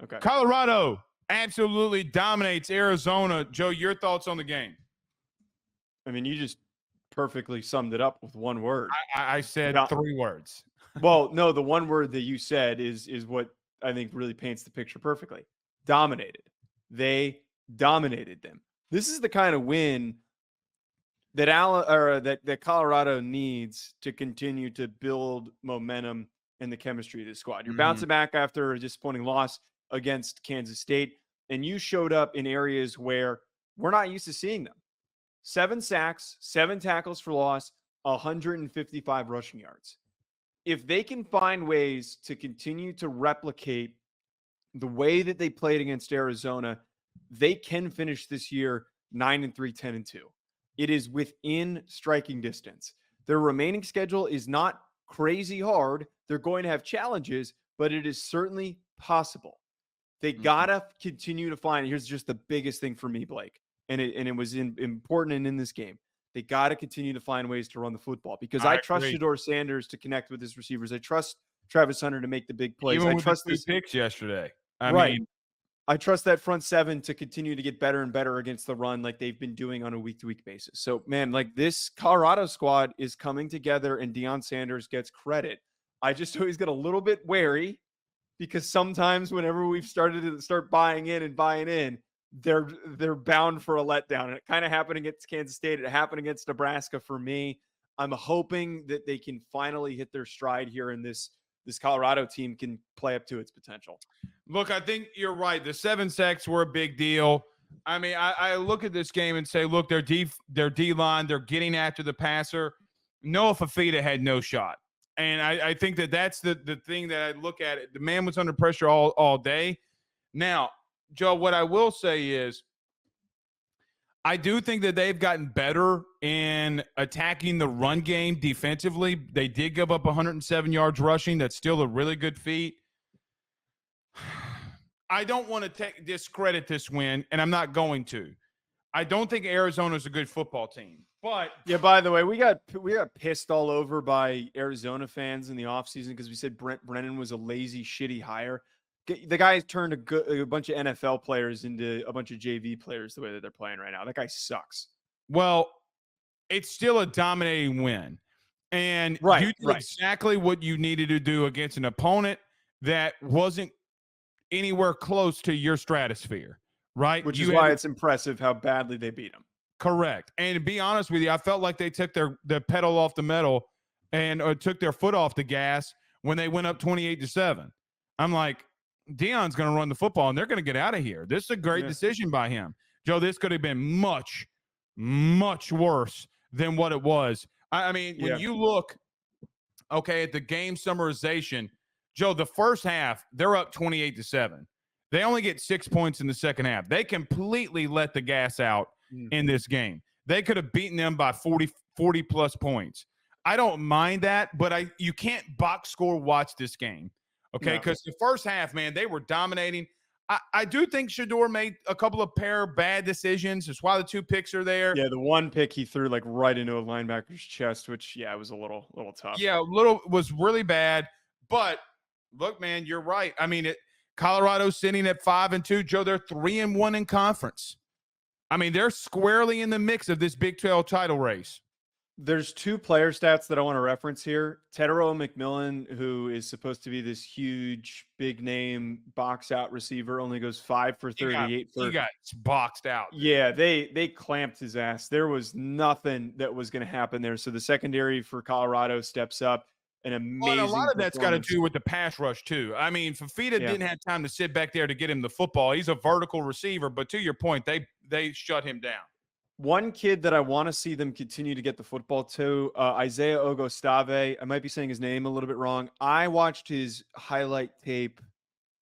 Okay. Colorado absolutely dominates Arizona. Joe, your thoughts on the game? I mean, you just perfectly summed it up with one word. I said 3 words. Well, no, the one word that you said is what I think really paints the picture perfectly. Dominated. They dominated them. This is the kind of win that that Colorado needs to continue to build momentum and the chemistry of the squad. You're bouncing back after a disappointing loss against Kansas State, and you showed up in areas where we're not used to seeing them. 7 sacks, 7 tackles for loss, 155 rushing yards. If they can find ways to continue to replicate the way that they played against Arizona, they can finish this year 9-3, 10-2. It is within striking distance. Their remaining schedule is not crazy hard. They're going to have challenges, but it is certainly possible. They gotta continue to find. Here's just the biggest thing for me, Blake, and it was important and in this game. They got to continue to find ways to run the football because I trust Shedeur Sanders to connect with his receivers. I trust Travis Hunter to make the big plays. Even I with trust the 2 picks yesterday. I mean, I trust that front 7 to continue to get better and better against the run like they've been doing on a week-to-week basis. So, man, like this Colorado squad is coming together and Deion Sanders gets credit. I just always get a little bit wary because sometimes whenever we've started to start buying in, they're bound for a letdown. And it kind of happened against Kansas State. It happened against Nebraska for me. I'm hoping that they can finally hit their stride here and this Colorado team can play up to its potential. Look, I think you're right. The 7 sacks were a big deal. I mean, I look at this game and say, look, their D-line, they're getting after the passer. Noah Fafita had no shot. And I think that's the thing that I look at. The man was under pressure all day. Now, Joe, what I will say is I do think that they've gotten better in attacking the run game defensively. They did give up 107 yards rushing. That's still a really good feat. I don't want to discredit this win, and I'm not going to. I don't think Arizona's a good football team. But yeah, by the way, we got pissed all over by Arizona fans in the offseason because we said Brent Brennan was a lazy, shitty hire. The guy turned a bunch of NFL players into a bunch of JV players the way that they're playing right now. That guy sucks. Well, it's still a dominating win. And you did exactly what you needed to do against an opponent that wasn't anywhere close to your stratosphere, right? Which is why it's impressive how badly they beat them. Correct. And to be honest with you, I felt like they took their pedal off the metal and took their foot off the gas when they went up 28-7. I'm like, Deion's going to run the football, and they're going to get out of here. This is a great decision by him. Joe, this could have been much, much worse than what it was. I mean, when you look, at the game summarization, Joe, the first half, they're up 28-7. They only get 6 points in the second half. They completely let the gas out in this game. They could have beaten them by 40-plus points. I don't mind that, but you can't box score watch this game. Okay, because the first half, man, they were dominating. I do think Shedeur made a couple of bad decisions. That's why the 2 picks are there. Yeah, the 1 pick he threw like right into a linebacker's chest, which it was a little tough. Yeah, was really bad. But look, man, you're right. I mean, Colorado's sitting at 5-2. Joe, they're 3-1 in conference. I mean, they're squarely in the mix of this Big 12 title race. There's 2 player stats that I want to reference here. Tetero McMillan, who is supposed to be this huge, big name box out receiver, only goes 5 for 38. He got boxed out. Yeah, they clamped his ass. There was nothing that was going to happen there. So the secondary for Colorado steps up. An amazing. Well, a lot of that's got to do with the pass rush too. I mean, Fafita didn't have time to sit back there to get him the football. He's a vertical receiver, but to your point, they shut him down. One kid that I want to see them continue to get the football to, Isaiah Ogostave. I might be saying his name a little bit wrong. I watched his highlight tape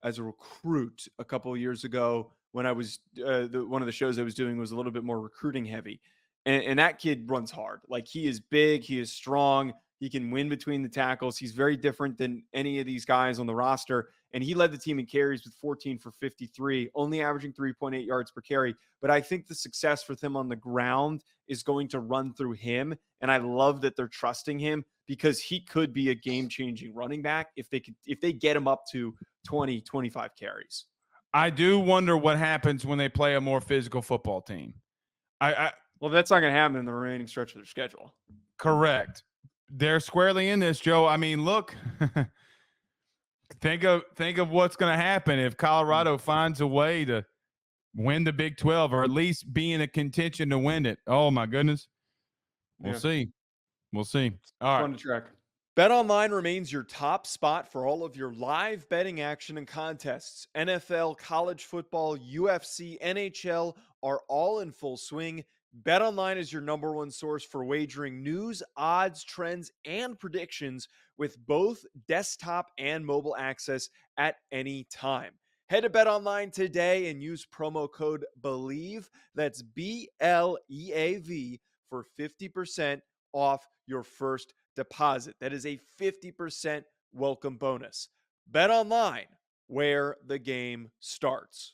as a recruit a couple of years ago when I was one of the shows I was doing was a little bit more recruiting heavy. And that kid runs hard. Like, he is big. He is strong. He can win between the tackles. He's very different than any of these guys on the roster. And he led the team in carries with 14 for 53, only averaging 3.8 yards per carry. But I think the success for them on the ground is going to run through him. And I love that they're trusting him because he could be a game-changing running back if they get him up to 20, 25 carries. I do wonder what happens when they play a more physical football team. Well, that's not going to happen in the remaining stretch of their schedule. Correct. They're squarely in this, Joe. I mean, look, think of what's going to happen if Colorado finds a way to win the Big 12 or at least be in a contention to win it. Oh my goodness. We'll see. We'll see. All Fun right. to track. BetOnline remains your top spot for all of your live betting action and contests. NFL, college football, UFC, NHL are all in full swing. BetOnline is your number one source for wagering news, odds, trends, and predictions with both desktop and mobile access at any time. Head to BetOnline today and use promo code BELIEVE, that's BLEAV, for 50% off your first deposit. That is a 50% welcome bonus. Bet online, where the game starts.